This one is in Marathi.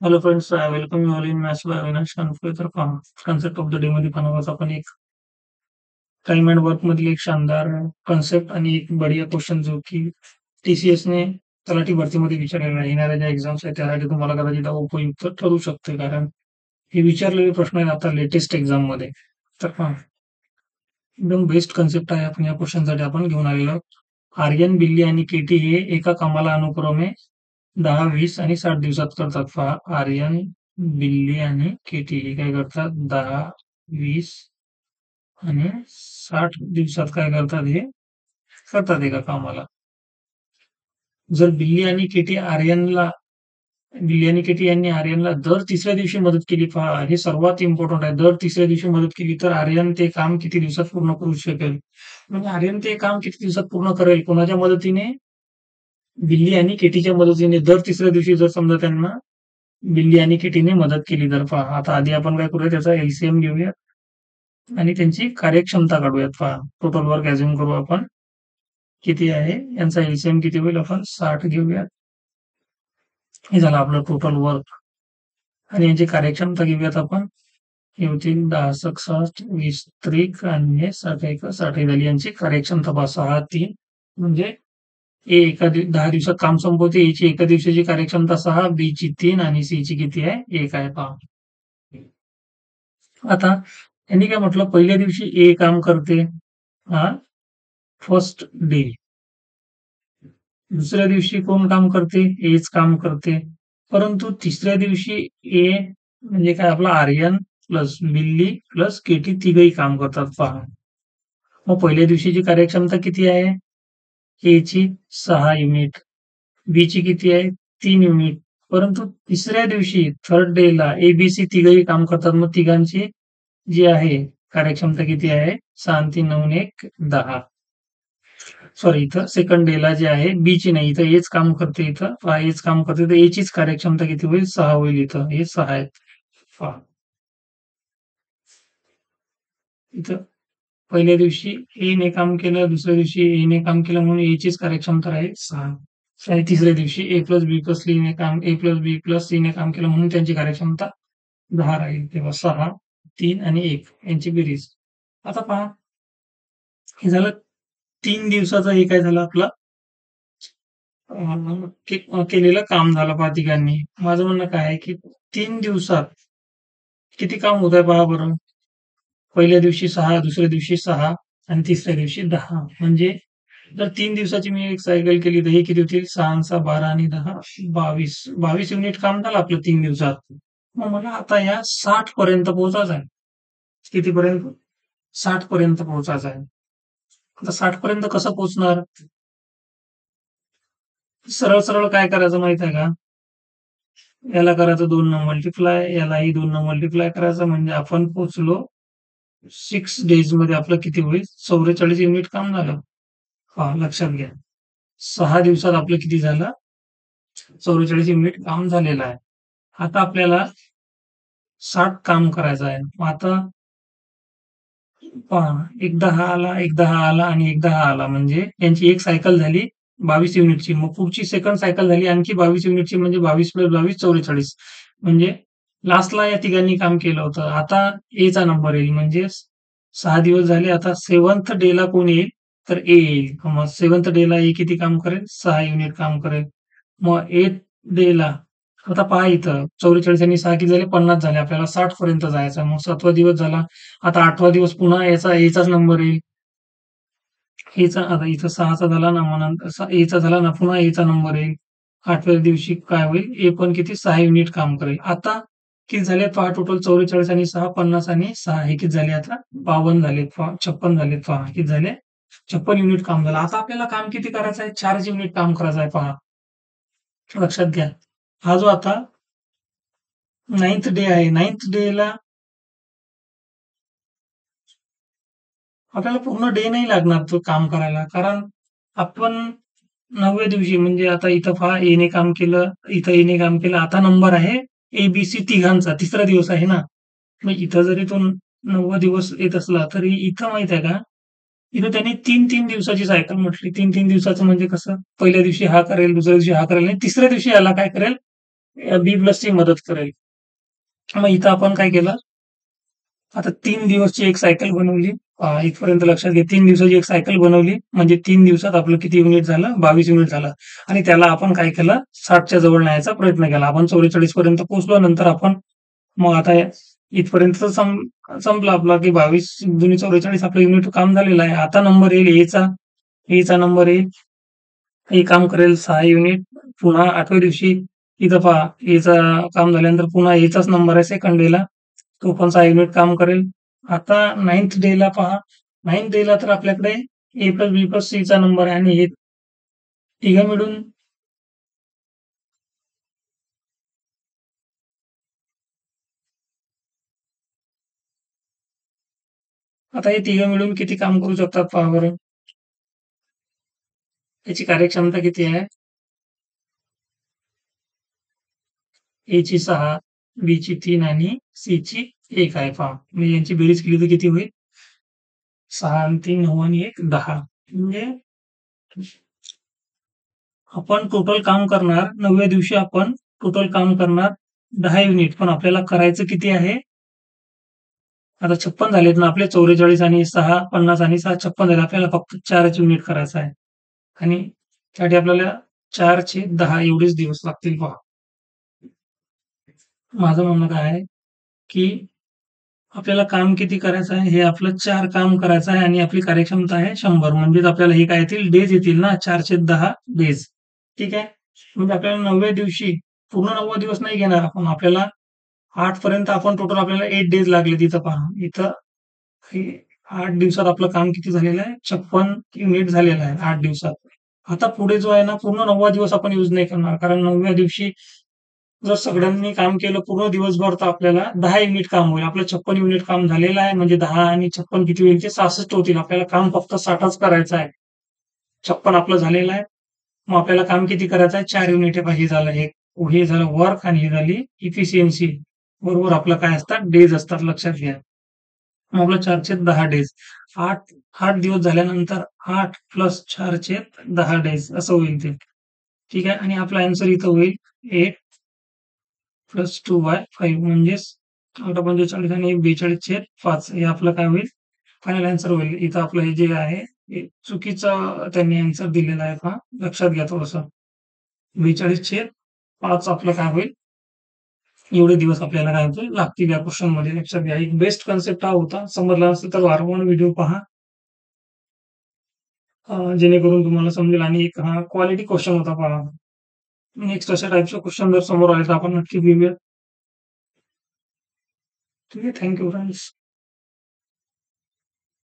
Hello friends, I welcome you all in Maths by Avinash Kanpur तर कॉन्सेप्ट ऑफ द डे मध्ये पाहणार आपण एक टाइम अँड वर्क मधील एक शानदार कॉन्सेप्ट आणि एक बढिया क्वेश्चन जो की टीसीएस ने तलाठी भरतीमध्ये विचारलेला आहे. येणाऱ्या ज्या एक्झाम्स आहेत त्यासाठी तुम्हाला कदाचित हा उपयुक्त ठरू शकते कारण हे विचारलेले प्रश्न आहेत आता लेटेस्ट एक्झाम मध्ये. तर एकदम बेस्ट कन्सेप्ट आहे. आपण या क्वेश्चनसाठी आपण घेऊन आलेलो आहोत. आर्यन, बिल्ली आणि केटी हे एका कामाला अनुक्रमे 10, 20 आणि 60 दिवसात करतात. पहा, आर्यन, बिल्ली आणि केटी हे काय करतात 10, 20 आणि 60 दिवसात काय करतात हे करतात एका कामाला. जर बिल्ली आणि केटी यांनी आर्यनला दर तिसऱ्या दिवशी मदत केली. पहा, हे सर्वात इम्पॉर्टंट आहे. दर तिसऱ्या दिवशी मदत केली तर आर्यन ते काम किती दिवसात पूर्ण करू शकेल? म्हणजे आर्यन ते काम किती दिवसात पूर्ण करेल? कोणाच्या मदतीने? बिल्ली आणि केटीच्या मदतीने. दर तिसऱ्या दिवशी जर समजा त्यांना बिल्ली आणि किटीने मदत केली तर. पहा, आता आधी आपण काय करूया, त्याचा एलसीएम घेऊया आणि त्यांची कार्यक्षमता काढूयात. पहा, टोटल वर्क अझ्युम करू आपण किती आहे, यांचा एलसीएम किती होईल, आपण 60 घेऊयात. हे झालं आपलं टोटल वर्क. आणि यांची कार्यक्षमता घेऊयात आपण, हे होतील 10 सक 60, 20 त्रिक आणि हे 60 एक 60 झाली यांची कार्यक्षमता. पहा, 6 3 म्हणजे ए एका 10 दिवसात काम संपवते. याची एका दिवसाची कार्यक्षमता 6, बी ची 3 आणि सी ची किती आहे 1 आहे. पहा, आता यांनी काय म्हटलं, पहिल्या दिवशी ए काम करते, हा फर्स्ट डे. दुसऱ्या दिवशी कोण काम करते? एच काम करते. परंतु तिसऱ्या दिवशी ए म्हणजे काय, आपला आर्यन प्लस बिल्ली प्लस केटी तिघही काम करतात. पहा, मग पहिल्या दिवशीची कार्यक्षमता किती आहे? ए ची 6 युनिट, बी ची किती आहे 3 युनिट. परंतु तिसऱ्या दिवशी थर्ड डे ला एबीसी तिघही काम करतात. मग तिघांची जी आहे कार्यक्षमता किती आहे? 6 3 9 1 10. सॉरी, इथं सेकंड डे ला जे आहे बी ची नाही, इथं एच काम करते. इथं पहा, एच काम करते तर ए चीच कार्यक्षमता किती होईल? 6 होईल. इथं हे 6 आहेत. पहा, इथं पहिल्या दिवशी ए ने काम केलं, दुसऱ्या दिवशी ए ने काम केलं म्हणून ए चीच कार्यक्षमता राहील 6. आणि तिसऱ्या दिवशी ए प्लस बी प्लस सी ने काम ए प्लस बी प्लस सी ने काम केलं म्हणून त्यांची कार्यक्षमता 10 राहील. तेव्हा 6 3 आणि 1 यांची बेरीज. आता पहा, हे झालं 3 दिवसाचं. हे काय झालं आपलं केलेलं काम झालं. पहा, तिघांनी. माझं म्हणणं काय आहे की 3 दिवसात किती काम होत आहे पहा बरं. पहिल्या दिवशी 6, दुसऱ्या दिवशी 6 आणि तिसऱ्या दिवशी 10. म्हणजे जर 3 दिवसाची मी एक सायकल केली तर हे किती होतील? 6 6 12 आणि 10 22. 22 युनिट काम झालं आपलं 3 दिवसात. मग मला आता या 60 पर्यंत पोहोचायचं आहे. कितीपर्यंत? 60 पर्यंत पोहोचायचं आहे. आता 60 पर्यंत कसं पोहोचणार? सरळ सरळ काय करायचं माहित आहे का? याला करायचं 2 न मल्टिप्लाय, यालाही 2 न मल्टिप्लाय करायचं, म्हणजे आपण पोहोचलो 6 डेज मध्ये. आपलं किती होईल? 44 युनिट काम झालं. हा, लक्षात घ्या, 6 दिवसात आपलं किती झालं? 44 युनिट काम झालेलं आहे. आता आपल्याला 60 काम करायचं आहे. मग आता पहा, एकदा हा आला, एकदा हा आला आणि एकदा हा आला, म्हणजे यांची एक सायकल झाली 22 युनिटची. मग पुढची सेकंड सायकल झाली आणखी 22 युनिटची, म्हणजे 22 प्लस 22 44. म्हणजे लास्टला या तिघांनी काम केलं होतं. आता ए चा नंबर येईल, म्हणजे 6 दिवस झाले. आता 7th डे ला कोण येईल? तर ए येईल. मग 7th डे ला ए किती काम करेल? 6 युनिट काम करेल. मग 8th डे ला, आता पहा इथं 44 आणि 6 किती झाले? 50 झाले. आपल्याला 60 पर्यंत जायचं. मग 7वा दिवस झाला. आता 8वा दिवस पुन्हा याचा एचाच नंबर येईल. एचा आता इथं 6चा झाला ना, मग नंतर एचा झाला ना, पुन्हा एचा नंबर येईल. 8व्या दिवशी काय होईल? ए पण किती? 6 युनिट काम करेल. आता किती झाले पहा, टोटल 44 आणि 6 50 आणि 6 हे किती झाले? आता 52 झालेत. पहा, 56 झालेत. पहा, किती झाले? 56 युनिट काम झालं. आता आपल्याला काम किती करायचं आहे? 4 युनिट काम करायचं आहे. पहा, लक्षात घ्या. हा जो आता 9th डे आहे, 9th डे ला आपल्याला पूर्ण डे नाही लागणार तो काम करायला, कारण आपण 9व्या दिवशी, म्हणजे आता इथं पहा, एने काम केलं, इथं एने काम केलं. आता नंबर आहे एबीसी तिघांचा, तिसरा दिवस आहे ना. मग इथं जरी तो 9वा दिवस येत असला तरी इथं माहित आहे का, इथं त्यांनी 3-3 दिवसाची सायकल म्हटली. 3-3 दिवसाचं म्हणजे कसं? पहिल्या दिवशी हा करेल, दुसऱ्या दिवशी हा करेल आणि तिसऱ्या दिवशी याला काय करेल? बी प्लस ची मदत करेल. मग इथं आपण काय केलं, आता 3 दिवसची एक सायकल बनवली. इथपर्यंत लक्षात घ्या. 3 दिवसाची एक सायकल बनवली म्हणजे 3 दिवसात आपलं किती युनिट झालं? 22 युनिट झालं. आणि त्याला आपण काय केलं? 60च्या जवळ न्यायचा प्रयत्न केला. आपण 44 पर्यंत पोहोचलो. नंतर आपण मग आता इथपर्यंत तर संपलं आपला की 22 दुनी 44 आपलं युनिट काम झालेलं आहे. आता नंबर येईल एचा. एचा नंबर येईल. हे काम करेल 6 युनिट. पुन्हा 8व्या दिवशी इथं पहा एचा काम झाल्यानंतर पुन्हा एचाच नंबर आहे सेकंड डेला. तो पण 6 युनिट काम करेल. आता 9th डेला पहा. 9th डेला तर आपल्याकडे ए प्लस बी प्लस सीचा नंबर आहे आणि हे तिघं मिळून आता हे तिघं मिळून किती काम करू शकतात पहा बरं. याची कार्यक्षमता किती आहे? ए ची 6, बी ची 3 आणि सी ची 1 आहे पहा. म्हणजे यांची बेरीज केली तर किती होईल? 6 आणि 3 9 आणि 1 10. म्हणजे आपण टोटल काम करणार 9व्या दिवशी आपण टोटल काम करणार 10 युनिट. पण आपल्याला करायचं किती आहे? आता 56 झालेत ना आपले. 44 आणि 6 50 आणि 6 56 झाले. आपल्याला फक्त 4च युनिट करायचं आहे. आणि त्यासाठी आपल्याला 4/10 एवढेच दिवस लागतील पहा. माझं म्हणणं काय आहे, की आपल्याला काम किती करायचं आहे? हे आपलं 4 काम करायचं आहे आणि आपली कार्यक्षमता आहे 100. म्हणजेच आपल्याला हे काय येतील? डेज येतील ना. 4/10 डेज. ठीक आहे. म्हणजे आपल्याला 9व्या दिवशी पूर्ण 9वा दिवस नाही घेणार आपण. आपल्याला 8 पर्यंत आपण टोटल आपल्याला 8 डेज लागले तिथं पहा. इथं हे 8 दिवसात आपलं काम किती झालेलं आहे? 56 युनिट झालेलं आहे 8 दिवसात. आता पुढे जो आहे ना पूर्ण 9वा दिवस आपण यूज नाही करणार. कारण 9व्या दिवशी जर सगळ्यांनी काम केलं पूर्ण दिवसभर तर आपल्याला 10 युनिट काम होईल. आपलं 56 युनिट काम झालेलं आहे. म्हणजे 10 आणि 56 किती होईल? ते 66 होतील. आपल्याला काम फक्त 60च करायचं आहे. 56 आपलं झालेलं आहे. मग आपल्याला काम किती करायचं आहे? 4 युनिट हे पहा हे झालं हे झालं वर्क आणि ही झाली इफिशियन्सी. बरोबर आपलं काय असतात? डेज असतात लक्षात घ्या. मग आपलं 4/10 डेज. 8 8 दिवस झाल्यानंतर 8 प्लस 4/10 डेज असं होईल ते. ठीक आहे. आणि आपला आन्सर इथं होईल 8 प्लस 2/5 म्हणजेच 8×45 आणि 42/5 हे आपलं काय होईल? फायनल आन्सर होईल. इथं आपलं हे जे आहे हे चुकीचं त्यांनी आन्सर दिलेला आहे पहा. लक्षात घ्या थोडंसं. 42/5 आपलं काय होईल? एवढे दिवस आपल्याला काय होतील लागतील या क्वेश्चनमध्ये. लक्षात घ्या. एक बेस्ट कन्सेप्ट हा होता. समजला नसेल तर वारंवार व्हिडिओ पहा. जेणेकरून तुम्हाला समजेल आणि एक हा क्वालिटी क्वेश्चन होता पहा. नेक्स्ट अशा टाइपचे क्वेश्चन जर समोर आले तर आपण नक्की घेऊया. ठीक आहे. Thank you friends.